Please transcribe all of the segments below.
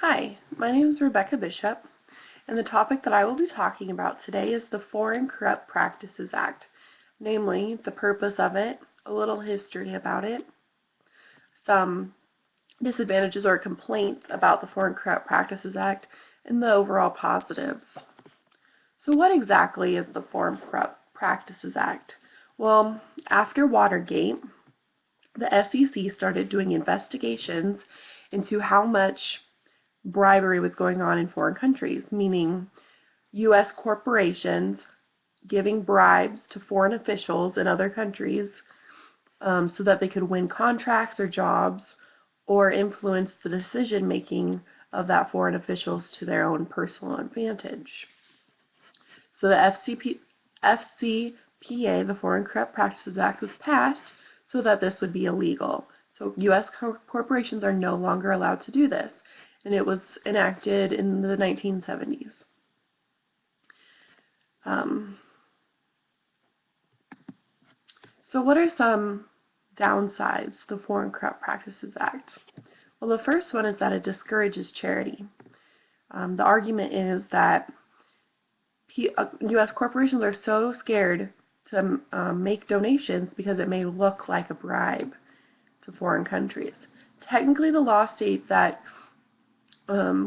Hi, my name is Rebecca Bishop, and the topic that I will be talking about today is the Foreign Corrupt Practices Act, namely the purpose of it, a little history about it, some disadvantages or complaints about the Foreign Corrupt Practices Act, and the overall positives. So what exactly is the Foreign Corrupt Practices Act? Well, after Watergate, the SEC started doing investigations into how much bribery was going on in foreign countries, meaning U.S. corporations giving bribes to foreign officials in other countries so that they could win contracts or jobs or influence the decision-making of that foreign officials to their own personal advantage. So the FCPA, the Foreign Corrupt Practices Act, was passed so that this would be illegal. So U.S. corporations are no longer allowed to do this, and it was enacted in the 1970s. So what are some downsides to the Foreign Corrupt Practices Act? Well, the first one is that it discourages charity. The argument is that U.S. corporations are so scared to make donations because it may look like a bribe to foreign countries. Technically, the law states that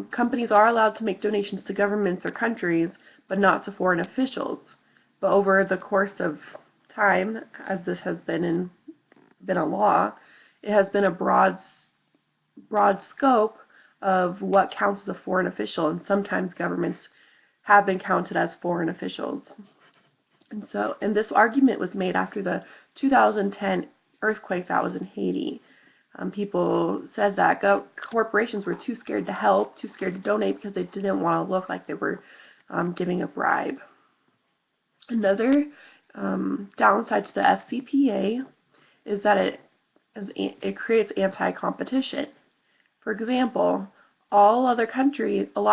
companies are allowed to make donations to governments or countries, but not to foreign officials. But over the course of time, as this has been a law, it has been a broad scope of what counts as a foreign official, and sometimes governments have been counted as foreign officials. And this argument was made after the 2010 earthquake that was in Haiti. People said that corporations were too scared to help, too scared to donate because they didn't want to look like they were giving a bribe. Another downside to the FCPA is that it creates anti-competition. For example, a lot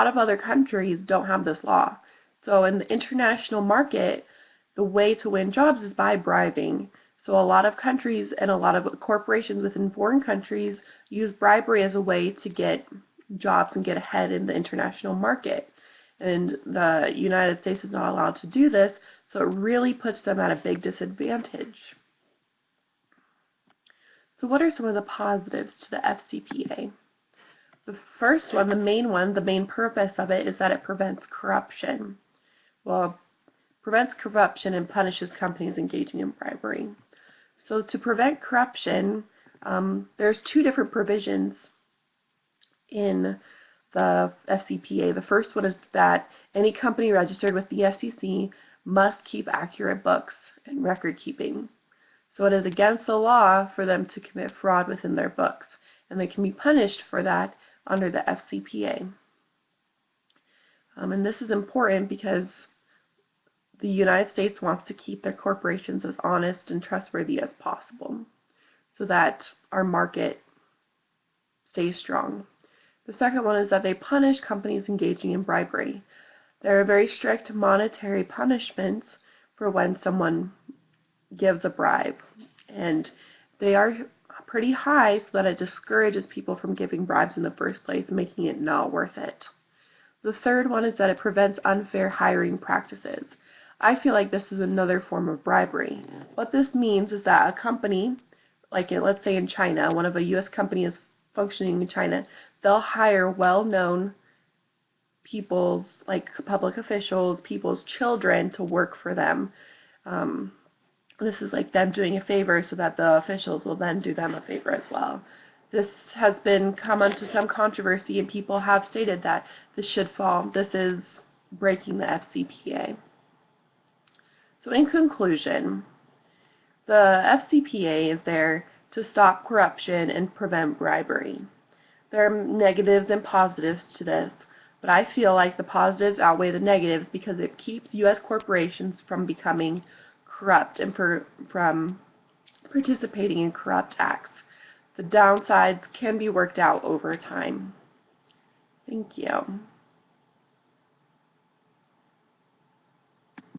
of other countries don't have this law. So in the international market, the way to win jobs is by bribing. So a lot of countries and a lot of corporations within foreign countries use bribery as a way to get jobs and get ahead in the international market. And the United States is not allowed to do this, so it really puts them at a big disadvantage. So what are some of the positives to the FCPA? The first one, the main purpose of it is that it prevents corruption. Well, prevents corruption and punishes companies engaging in bribery. So to prevent corruption, there's two different provisions in the FCPA. The first one is that any company registered with the SEC must keep accurate books and record keeping. So it is against the law for them to commit fraud within their books, and they can be punished for that under the FCPA. And this is important because the United States wants to keep their corporations as honest and trustworthy as possible so that our market stays strong. The second one is that they punish companies engaging in bribery. There are very strict monetary punishments for when someone gives a bribe, and they are pretty high so that it discourages people from giving bribes in the first place, making it not worth it. The third one is that it prevents unfair hiring practices. I feel like this is another form of bribery. What this means is that a company, let's say in China, one of a U.S. company is functioning in China, they'll hire well-known people's, like public officials, people's children to work for them. This is like them doing a favor so that the officials will then do them a favor as well. This has come into some controversy, and people have stated that this should fall. This is breaking the FCPA. So in conclusion, the FCPA is there to stop corruption and prevent bribery. There are negatives and positives to this, but I feel like the positives outweigh the negatives because it keeps U.S. corporations from becoming corrupt and from participating in corrupt acts. The downsides can be worked out over time. Thank you.